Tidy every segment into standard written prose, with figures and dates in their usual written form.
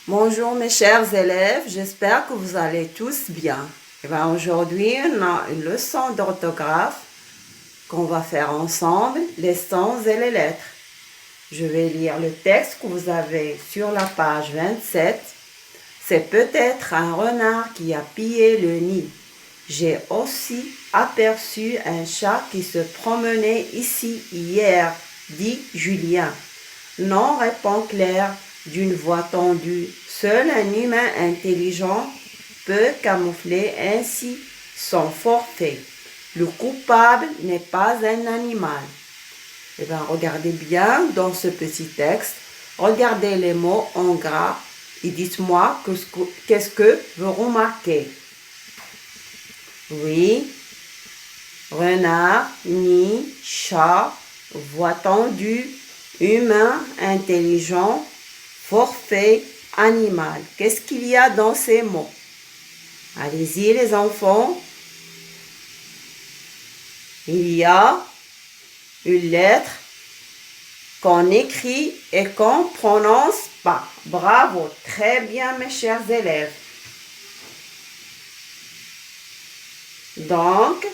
Bonjour mes chers élèves, j'espère que vous allez tous bien. Aujourd'hui, on a une leçon d'orthographe qu'on va faire ensemble, les sons et les lettres. Je vais lire le texte que vous avez sur la page 27. C'est peut-être un renard qui a pillé le nid. J'ai aussi aperçu un chat qui se promenait ici hier, dit Julien. Non, répond Claire d'une voix tendue. Seul un humain intelligent peut camoufler ainsi son forfait. Le coupable n'est pas un animal. Eh bien, regardez bien dans ce petit texte. Regardez les mots en gras et dites-moi qu'est-ce que vous remarquez. Oui, renard, nid, chat, voix tendue, humain, intelligent, forfait, animal. Qu'est-ce qu'il y a dans ces mots? Allez-y les enfants. Il y a une lettre qu'on écrit et qu'on prononce pas. Bravo, très bien mes chers élèves. Donc,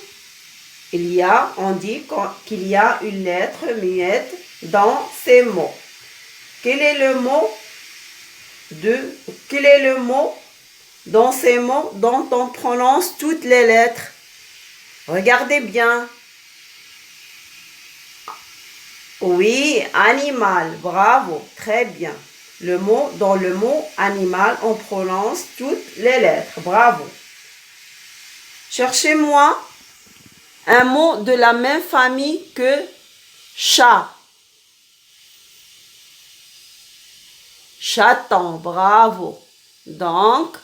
on dit qu'il y a une lettre muette dans ces mots. Quel est le mot dans ces mots dont on prononce toutes les lettres? Regardez bien. Oui, animal, bravo, très bien. Dans le mot animal, on prononce toutes les lettres, bravo. Cherchez-moi un mot de la même famille que chat. Chaton, bravo. Donc,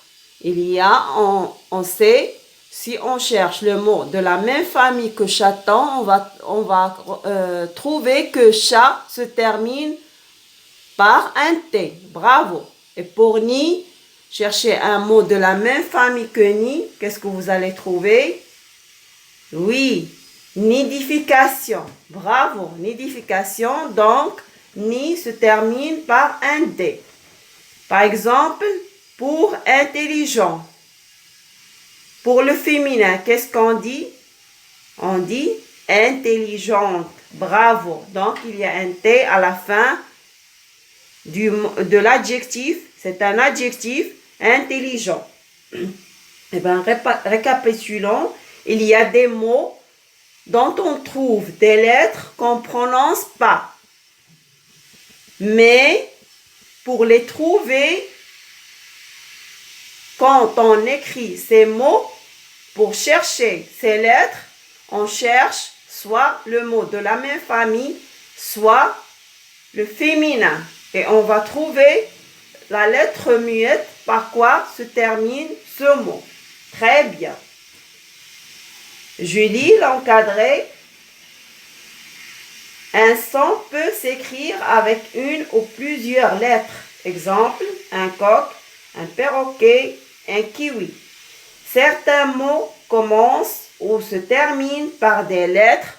on sait, si on cherche le mot de la même famille que chaton, on va trouver que chat se termine par un T. Bravo. Et pour nid, cherchez un mot de la même famille que nid. Qu'est-ce que vous allez trouver? Oui, nidification. Bravo, nidification. Donc, ni se termine par un D. Par exemple, pour intelligent. Pour le féminin, qu'est-ce qu'on dit? On dit intelligente. Bravo. Donc, il y a un T à la fin de l'adjectif. C'est un adjectif intelligent. Eh bien, récapitulons. Il y a des mots dont on trouve des lettres qu'on ne prononce pas. Mais pour les trouver, quand on écrit ces mots, pour chercher ces lettres, on cherche soit le mot de la même famille, soit le féminin. Et on va trouver la lettre muette par quoi se termine ce mot. Très bien. Je lis l'encadré. Un son peut s'écrire avec une ou plusieurs lettres. Exemple, un coq, un perroquet, un kiwi. Certains mots commencent ou se terminent par des lettres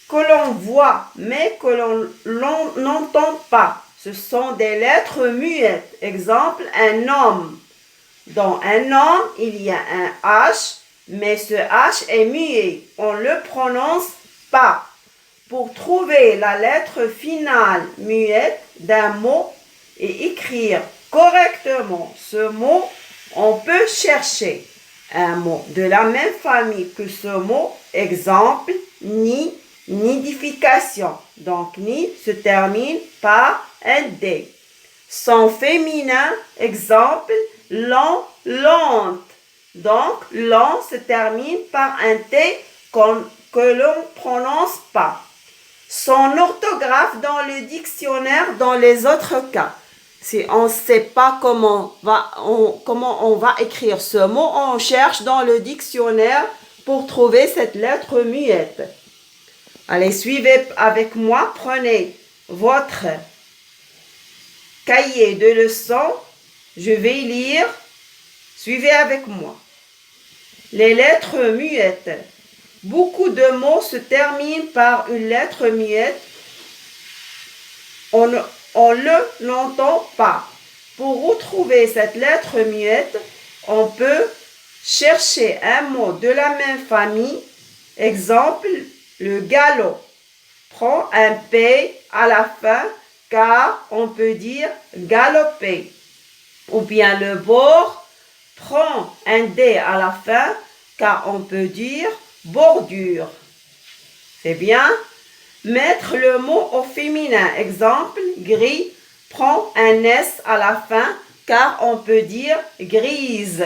que l'on voit mais que l'on n'entend pas. Ce sont des lettres muettes. Exemple, un homme. Dans un homme, il y a un H, mais ce H est muet. On ne le prononce pas. Pour trouver la lettre finale muette d'un mot et écrire correctement ce mot, on peut chercher un mot de la même famille que ce mot. Exemple, ni, nidification. Donc, ni se termine par un D. Son féminin, exemple, lent, lente. Donc, lent se termine par un T que l'on ne prononce pas. Son orthographe dans le dictionnaire dans les autres cas. Si on ne sait pas comment on va écrire ce mot, on cherche dans le dictionnaire pour trouver cette lettre muette. Allez, suivez avec moi, prenez votre cahier de leçons. Je vais lire. Suivez avec moi. Les lettres muettes. Beaucoup de mots se terminent par une lettre muette. On ne l'entend pas. Pour retrouver cette lettre muette, on peut chercher un mot de la même famille. Exemple, le galop. Prends un P à la fin car on peut dire galoper. Ou bien le bord, prends un D à la fin car on peut dire bordure. C'est bien. Mettre le mot au féminin. Exemple, gris, prends un S à la fin car on peut dire grise.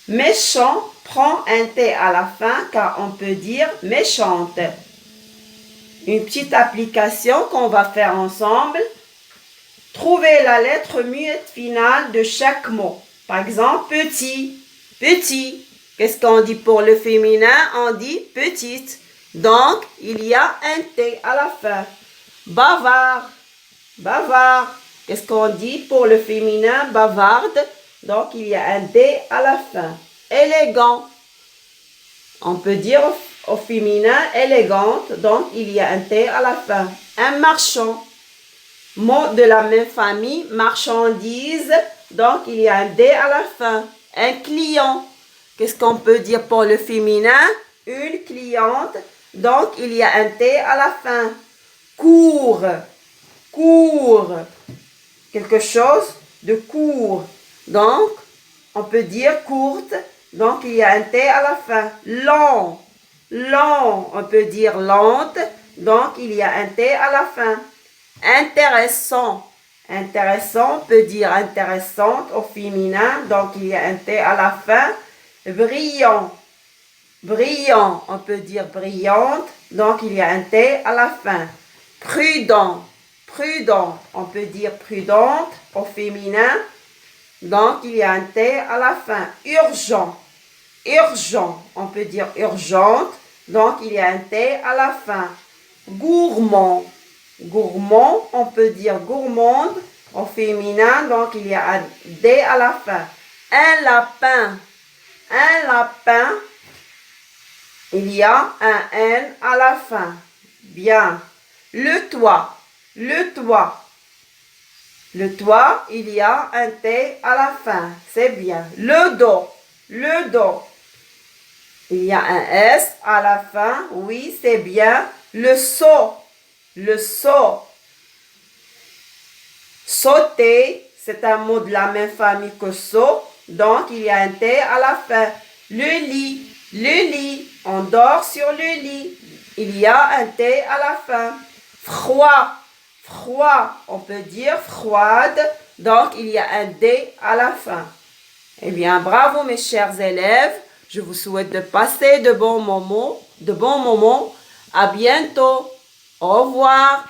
Méchant, prends un T à la fin car on peut dire méchante. Une petite application qu'on va faire ensemble. Trouvez la lettre muette finale de chaque mot. Par exemple, petit, petit. Qu'est-ce qu'on dit pour le féminin? On dit petite. Donc, il y a un T à la fin. Bavard, bavard. Qu'est-ce qu'on dit pour le féminin? Bavarde. Donc, il y a un D à la fin. Élégant. On peut dire au féminin élégante. Donc, il y a un T à la fin. Un marchand. Mot de la même famille, marchandise. Donc, il y a un D à la fin. Un client. Qu'est-ce qu'on peut dire pour le féminin? Une cliente. Donc, il y a un T à la fin. Court. Court. Quelque chose de court. Donc, on peut dire courte. Donc, il y a un T à la fin. Lent. Lent. On peut dire lente. Donc, il y a un T à la fin. Intéressant. Intéressant, on peut dire intéressante au féminin. Donc, il y a un T à la fin. Brillant. Brillant, on peut dire brillante. Donc, il y a un T à la fin. Prudent. Prudent, on peut dire prudente au féminin. Donc, il y a un T à la fin. Urgent. Urgent, on peut dire urgente. Donc, il y a un T à la fin. Gourmand. Gourmand, on peut dire gourmande au féminin. Donc, il y a un D à la fin. Un lapin. Un lapin. Il y a un N à la fin. Bien. Le toit. Le toit. Le toit, il y a un T à la fin. C'est bien. Le dos. Le dos. Il y a un S à la fin. Oui, c'est bien. Le seau. Le seau. Sauter, c'est un mot de la même famille que seau. Donc, il y a un T à la fin. Le lit. Le lit. On dort sur le lit. Il y a un T à la fin. Froid. Froid. On peut dire froide. Donc, il y a un D à la fin. Eh bien, bravo mes chers élèves. Je vous souhaite de passer de bons moments. À bientôt. Au revoir.